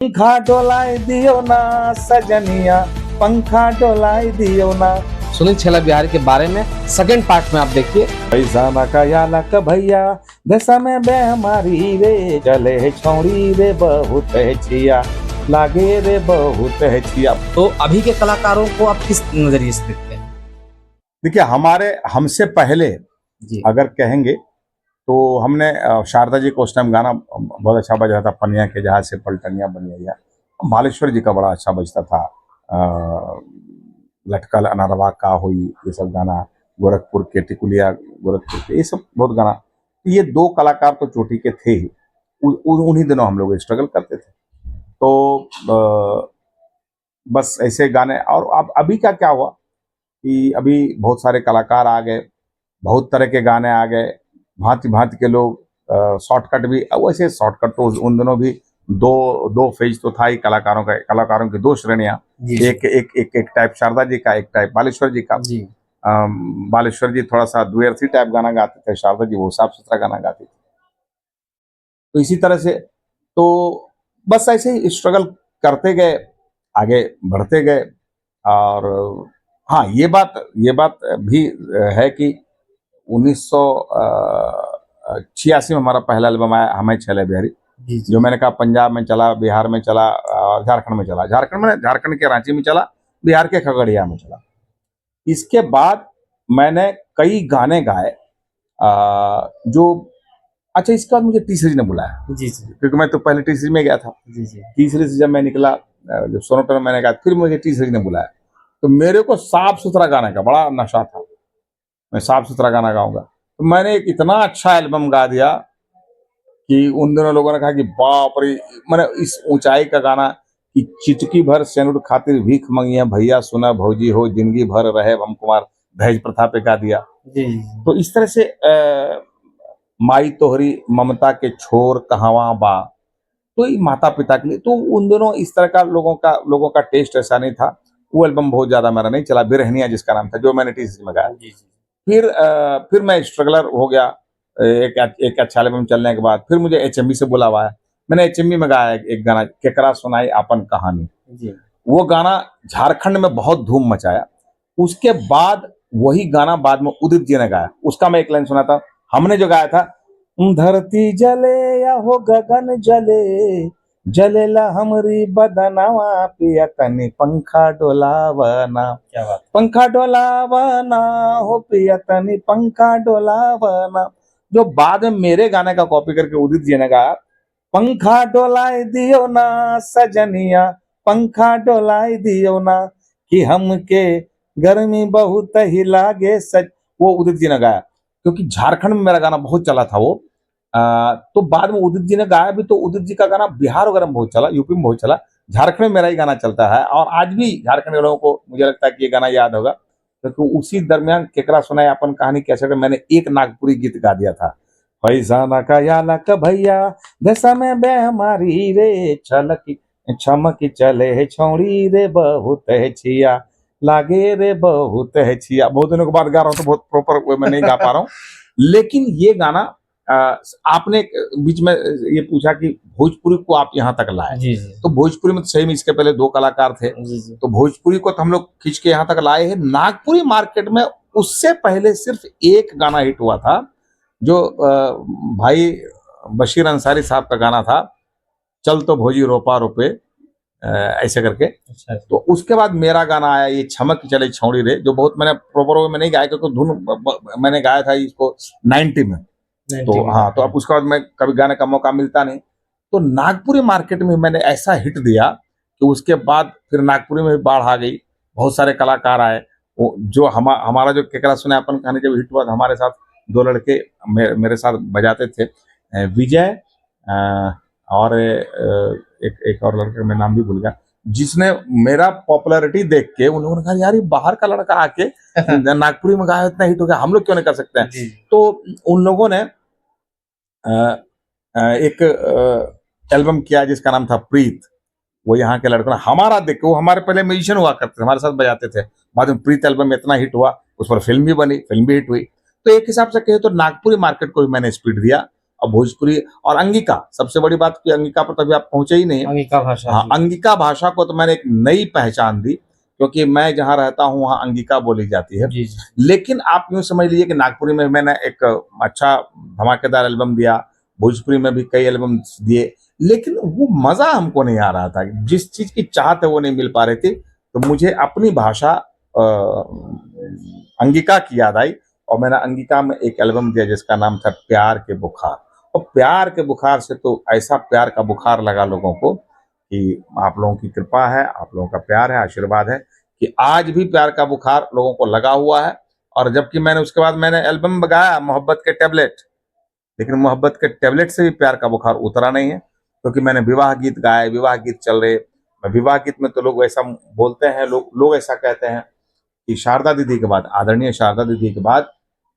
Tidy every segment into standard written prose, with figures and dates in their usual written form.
पंखा डोलाई दियो ना सजनिया, पंखा डोलाई दियो ना। सुनील छेला बिहारी के बारे में सेकंड पार्ट में आप देखिए। पैसा न कया लक भैया दशा में बेहमारी रे, चले है छौड़ी रे बहुत है छिया, लागे रे बहुत है छिया। तो अभी के कलाकारों को आप किस नजरिए से देखते हैं? देखिए, हमारे हमसे पहले जी अगर कहेंगे तो हमने शारदा जी को उस टाइम गाना बहुत अच्छा बजा था, पनिया के जहाज से पलटनिया बनिया। बालेश्वर जी का बड़ा अच्छा बजता था, लटकल अनारवा का हुई, ये सब गाना, गोरखपुर के टिकुलिया, गोरखपुर के, ये सब बहुत गाना। ये दो कलाकार तो चोटी के थे ही। उन्हीं दिनों हम लोग स्ट्रगल करते थे। तो बस ऐसे गाने। और अब अभी का क्या हुआ कि अभी बहुत सारे कलाकार आ गए, बहुत तरह के गाने आ गए, भांति भांति के लोग, शॉर्टकट भी। वैसे शॉर्टकट तो उन दिनों भी दो दो फेज तो था ही कलाकारों का, कलाकारों की दो श्रेणियां, जी एक एक एक एक टाइप शारदा जी का, एक टाइप बालेश्वर जी का। जी बालेश्वर जी थोड़ा सा द्व्यर्थी टाइप गाना गाते थे, शारदा जी वो साफ सुथरा गाना गाती थी। तो इसी तरह से तो बस ऐसे ही स्ट्रगल करते गए, आगे बढ़ते गए। और हाँ, ये बात भी है कि 1986 में हमारा पहला एल्बम आया, हमें छेला बिहारी, जी जी जो मैंने कहा पंजाब में चला, बिहार में चला, झारखंड में चला। झारखंड के रांची में चला, बिहार के खगड़िया में चला। इसके बाद मैंने कई गाने गाए जो, अच्छा, इसके बाद मुझे टी सीरीज ने बुलाया, जी जी क्योंकि मैं तो पहले टी सीरीज में गया था। जी जी टी सीरीज से जब मैं निकला, जब सोनोटर में मैंने गाया, फिर मुझे टी सीरीज ने बुलाया। तो मेरे को साफ सुथरा गाने का बड़ा नशा था, मैं साफ सुथरा गाना गाऊंगा। तो मैंने एक इतना अच्छा एल्बम गा दिया कि उन दिनों लोगों ने कहा कि बाप रे, मैंने इस ऊंचाई का गाना कि चिचकी भर सेनुर खातिर भीख मंगिया भैया सुना भौजी हो, जिंदगी भर रहे हम कुमार, दहेज प्रथा पे गा दिया। जी तो इस तरह से माई तोहरी ममता के छोर कहवा बा, तो ये माता पिता के लिए। तो उन दोनों इस तरह का लोगों का टेस्ट ऐसा नहीं था। वो एल्बम बहुत ज्यादा मेरा नहीं चला, बिरहनिया जिसका नाम था, जो मैंने टी सीरीज में गाया। जी जी फिर मैं स्ट्रगलर हो गया। एक अच्छा एल्बम चलने के बाद फिर मुझे एचएमवी से बुलावा है। मैंने एचएमवी में गाया एक गाना, केकरा सुनाई आपन कहानी। जी वो गाना झारखंड में बहुत धूम मचाया। उसके बाद वही गाना बाद में उदित जी ने गाया। उसका मैं एक लाइन सुनाता, हमने जो गाया था, धरती जले या हो गगन जले, जलेला हमरी बदनवा पिया तनी पंखा डोलावना, क्या बात पंखा डोलावना हो पिया तनी पंखा डोलावना। जो बाद में मेरे गाने का कॉपी करके उदित जी ने गाया, पंखा डोलाई दियो ना सजनिया, पंखा डोलाई दियो ना, कि हमके गर्मी बहुत ही लागे सज। वो उदित जी ने गाया, क्योंकि झारखंड में मेरा गाना बहुत चला था वो। तो बाद में उदित जी ने गाया भी, तो उदित जी का गाना बिहार वगैरह में बहुत चला, यूपी में बहुत चला। झारखंड में मेरा ही गाना चलता है, और आज भी झारखंड के लोगों को मुझे लगता है कि ये गाना याद होगा, क्योंकि उसी दरमियान केकरा सुनाई अपन कहानी कैसे मैंने एक नागपुरी गीत गा दिया था। पैसा न कया लक भैया दशा में बेहमारी रे, छलकी छमक चले है छौड़ी रे बहुत है छिया, लागे रे बहुत है छिया। बहुत दिनों के बाद गा रहा हूँ तो बहुत प्रॉपर वे में नहीं गा पा रहा हूँ। लेकिन ये गाना आपने बीच में ये पूछा कि भोजपुरी को आप यहाँ तक लाए, जी जी तो भोजपुरी में तो सही में इसके पहले दो कलाकार थे। जी जी तो भोजपुरी को तो हम लोग खींच के यहाँ तक लाए हैं। नागपुरी मार्केट में उससे पहले सिर्फ एक गाना हिट हुआ था, जो भाई बशीर अंसारी साहब का गाना था, चल तो भोजी रोपा रोपे, ऐसे करके। अच्छा तो उसके बाद मेरा गाना आया ये छमक चले छौड़ी रे, जो बहुत मैंने प्रॉपर वे में नहीं गाया, क्योंकि धुन मैंने गाया था इसको 90 में। तो हाँ, तो अब उसके बाद मैं कभी गाने का मौका मिलता नहीं। तो नागपुरी मार्केट में मैंने ऐसा हिट दिया कि उसके बाद फिर नागपुरी में भी बाढ़ आ गई, बहुत सारे कलाकार आए। वो जो हमारा जो केकरा सुने अपन कहानी जब हिट हुआ था, हमारे साथ दो लड़के मेरे साथ बजाते थे, विजय, और एक और लड़के, मैं नाम भी भूल गया, जिसने मेरा पॉपुलैरिटी देख के उन लोगों ने कहा यार ये बाहर का लड़का आके नागपुरी में गाया, इतना हिट हो गया, हम लोग क्यों नहीं कर सकते हैं। जी तो उन लोगों ने एक एल्बम किया जिसका नाम था प्रीत। वो यहाँ के लड़कों ने हमारा देख के, वो हमारे पहले म्यूजिशियन हुआ करते थे, हमारे साथ बजाते थे। बाद में प्रीत एल्बम में इतना हिट हुआ, उस पर फिल्म भी बनी, फिल्म भी हिट हुई। तो एक हिसाब से कहे तो नागपुरी मार्केट को भी मैंने स्पीड दिया। और भोजपुरी और अंगिका, सबसे बड़ी बात कि अंगिका पर तभी आप पहुंचे ही नहीं। अंगिका भाषा हाँ, जी। अंगिका भाषा को तो मैंने एक नई पहचान दी, क्योंकि मैं जहाँ रहता हूँ वहाँ अंगिका बोली जाती है। जी, जी। लेकिन आप यूँ समझ लीजिए कि नागपुरी में मैंने एक अच्छा धमाकेदार एल्बम दिया, भोजपुरी में भी कई एल्बम्स दिए, लेकिन वो मज़ा हमको नहीं आ रहा था। जिस चीज़ की चाहत है वो नहीं मिल पा रही थी, तो मुझे अपनी भाषा अंगिका की याद आई और मैंने अंगिका में एक एल्बम दिया जिसका नाम था प्यार के बुखार। और प्यार के बुखार से तो ऐसा प्यार का बुखार लगा लोगों को कि आप लोगों की कृपा है, आप लोगों का प्यार है, आशीर्वाद है कि आज भी प्यार का बुखार लोगों को लगा हुआ है। और जबकि मैंने उसके बाद मैंने एल्बम गाया मोहब्बत के टैबलेट, लेकिन मोहब्बत के टैबलेट से भी प्यार का बुखार उतरा नहीं है, क्योंकि मैंने विवाह गीत गाए, विवाह गीत चल रहे। विवाह गीत में तो लोग ऐसा बोलते हैं, लोग ऐसा कहते हैं कि शारदा दीदी के बाद, आदरणीय शारदा दीदी के बाद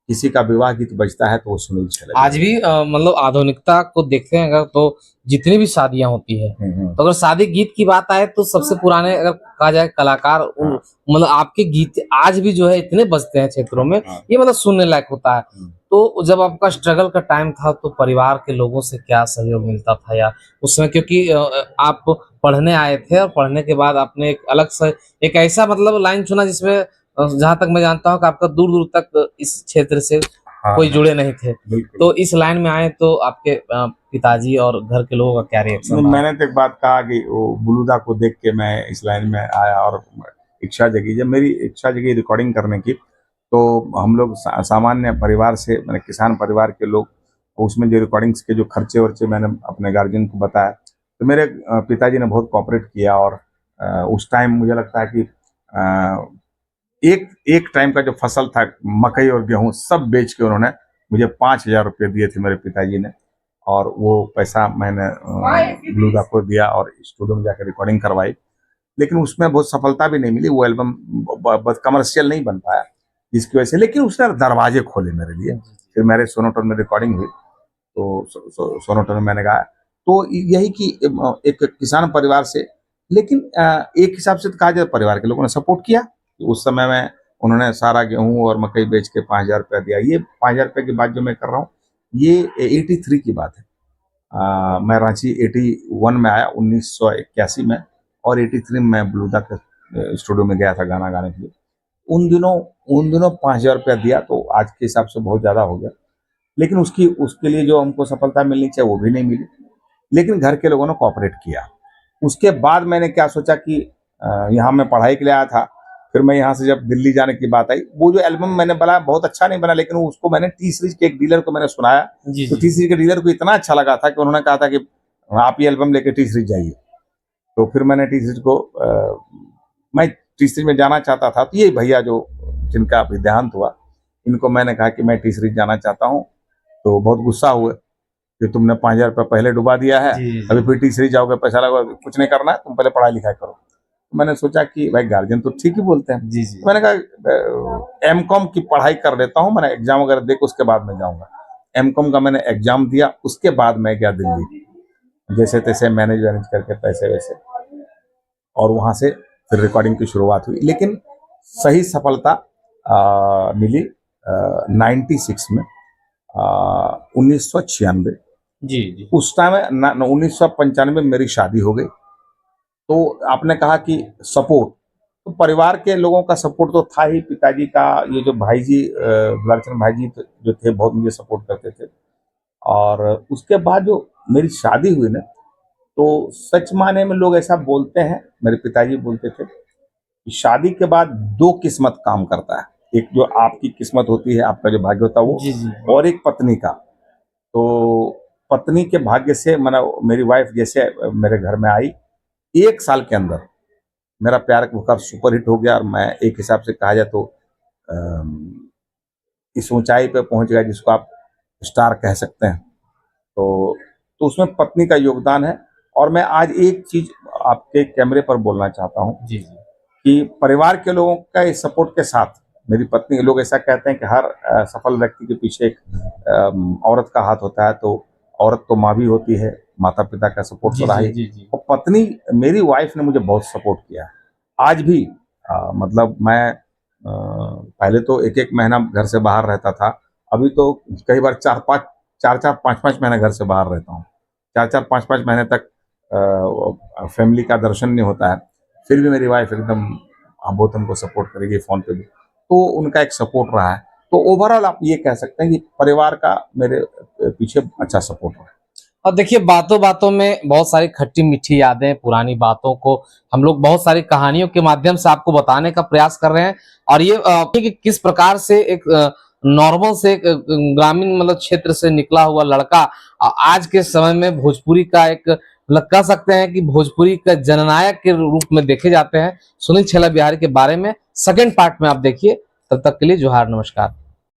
किसी का विवाह गीत बजता है तो वो सुनील छेला आज भी मतलब आधुनिकता को देखते हैं अगर, तो जितनी भी शादियां होती है, तो अगर शादी गीत की बात आए तो सबसे पुराने अगर कहा जाए कलाकार हाँ। मतलब आपके गीत आज भी जो है इतने बजते हैं क्षेत्रों में, हाँ। ये मतलब सुनने लायक होता है। तो जब आपका स्ट्रगल का टाइम था तो परिवार के लोगों से क्या सहयोग मिलता था या उस समय, क्योंकि आप पढ़ने आए थे और पढ़ने के बाद आपने एक अलग से एक ऐसा मतलब लाइन चुना जिसमें जहां तक मैं जानता हूँ कि आपका दूर दूर तक इस क्षेत्र से हाँ, कोई जुड़े नहीं थे, बिल्कुल। तो इस लाइन में आए तो आपके पिताजी और घर के लोगों का क्या रिएक्शन रहा? मैंने तो एक बात कहा कि वो बुलुदा को देख के मैं इस लाइन में आया और इच्छा जगी। जब मेरी इच्छा जगी रिकॉर्डिंग करने की, तो हम लोग सामान्य परिवार से, मैंने किसान परिवार के लोग, उसमें जो रिकॉर्डिंग्स के जो खर्चे वर्चे मैंने अपने गार्जियन को बताया, तो मेरे पिताजी ने बहुत कोऑपरेट किया। और उस टाइम मुझे लगता है कि एक एक टाइम का जो फसल था मकई और गेहूं सब बेच के उन्होंने मुझे 5,000 रुपये दिए थे मेरे पिताजी ने। और वो पैसा मैंने ब्लूदा को दिया और स्टूडियो में जाकर रिकॉर्डिंग करवाई। लेकिन उसमें बहुत सफलता भी नहीं मिली, वो एल्बम बस कमर्शियल नहीं बन पाया, जिसकी वजह से। लेकिन उसने दरवाजे खोले मेरे लिए। फिर मेरे सोनोटोन में रिकॉर्डिंग हुई, तो सोनोटोन में मैंने गाया। तो यही कि एक किसान परिवार से, लेकिन एक हिसाब से तो कहा जाए परिवार के लोगों ने सपोर्ट किया। उस समय में उन्होंने सारा गेहूं और मकई बेच के 5,000 रुपया दिया। ये 5,000 रुपये की बात जो मैं कर रहा हूँ, ये 83 की बात है। मैं रांची 81 में आया 1981 में, और 83 में मैं ब्लूदा के स्टूडियो में गया था गाना गाने के लिए। उन दिनों 5,000 रुपया दिया तो आज के हिसाब से बहुत ज़्यादा हो गया। लेकिन उसके लिए जो हमको सफलता मिलनी चाहिए वो भी नहीं मिली, लेकिन घर के लोगों ने कोऑपरेट किया। उसके बाद मैंने क्या सोचा कि यहाँ मैं पढ़ाई के लिए आया था। फिर मैं यहाँ से जब दिल्ली जाने की बात आई, वो जो एल्बम मैंने बनाया बहुत अच्छा नहीं बना, लेकिन उसको मैंने टी सीरीज के एक डीलर को मैंने सुनाया। जी, तो जी। टी सीरीज के डीलर को इतना अच्छा लगा था कि उन्होंने कहा था कि आप ये एल्बम लेके टी सीरीज जाइए। तो फिर मैंने टी सीरीज को मैं टी सीरीज में जाना चाहता था। तो ये भैया जो जिनका अभी देहांत हुआ, इनको मैंने कहा कि मैं टी सीरीज जाना चाहता हूँ। तो बहुत गुस्सा हुए कि तुमने 5,000 रुपये पहले डुबा दिया है, जी, जी। अभी फिर टी सीरीज जाओगे, पैसा लगा, कुछ नहीं करना है, तुम पहले पढ़ाई लिखाई करो। तो मैंने सोचा कि भाई गार्जियन तो ठीक ही बोलते हैं। जी, जी। तो मैंने कहा एमकॉम की पढ़ाई कर लेता हूँ, मैंने एग्जाम वगैरह दे के उसके बाद में जाऊँगा। एमकॉम का मैंने एग्जाम दिया, उसके बाद मैं गया दिल्ली, जैसे तैसे मैनेज वैनेज करके पैसे वैसे, और वहाँ से फिर रिकॉर्डिंग की शुरुआत हुई। लेकिन सही सफलता मिली 96 में, 1996। जी, जी। उस टाइम 1995 में मेरी शादी हो गई। तो आपने कहा कि सपोर्ट, तो परिवार के लोगों का सपोर्ट तो था ही। पिताजी का ये जो भाई जी दुलारचंद भाई जी जो थे, बहुत मुझे सपोर्ट करते थे। और उसके बाद जो मेरी शादी हुई ना, तो सच माने में लोग ऐसा बोलते हैं, मेरे पिताजी बोलते थे कि शादी के बाद दो किस्मत काम करता है। एक जो आपकी किस्मत होती है, आपका जो भाग्य होता है वो, जी, जी। और एक पत्नी का। तो पत्नी के भाग्य से मेरी वाइफ जैसे मेरे घर में आई, 1 साल के अंदर मेरा प्यार का बुखार सुपर हिट हो गया। और मैं एक हिसाब से कहा जाए तो अम, इस ऊंचाई पे पहुंच गया जिसको आप स्टार कह सकते हैं। तो उसमें पत्नी का योगदान है। और मैं आज एक चीज आपके कैमरे पर बोलना चाहता हूँ जी, जी। कि परिवार के लोगों का इस सपोर्ट के साथ, मेरी पत्नी, लोग ऐसा कहते हैं कि हर सफल व्यक्ति के पीछे एक औरत का हाथ होता है। तो औरत तो माँ भी होती है, माता पिता का सपोर्ट तो जी, रहा जी, ही। जी, जी। और पत्नी, मेरी वाइफ ने मुझे बहुत सपोर्ट किया है आज भी। मतलब मैं पहले तो एक एक महीना घर से बाहर रहता था, अभी तो कई बार 4-4 5-5 महीने घर से बाहर रहता हूँ, 4-4 5-5 महीने तक फैमिली का दर्शन नहीं होता है, फिर भी मेरी वाइफ एकदम बहुत हमको सपोर्ट करेगी फ़ोन पे भी, तो उनका एक सपोर्ट रहा है। तो ओवरऑल आप ये कह सकते हैं कि परिवार का मेरे पीछे अच्छा सपोर्ट रहा है। और देखिए बातों बातों में बहुत सारी खट्टी मीठी यादें, पुरानी बातों को हम लोग बहुत सारी कहानियों के माध्यम से आपको बताने का प्रयास कर रहे हैं। और ये कि किस प्रकार से एक नॉर्मल से एक ग्रामीण मतलब क्षेत्र से निकला हुआ लड़का आज के समय में भोजपुरी का एक मतलब कह सकते हैं कि भोजपुरी का जननायक के रूप में देखे जाते हैं। सुनील छेला बिहारी के बारे में सेकंड पार्ट में आप देखिए। तब तक के लिए जोहार, नमस्कार।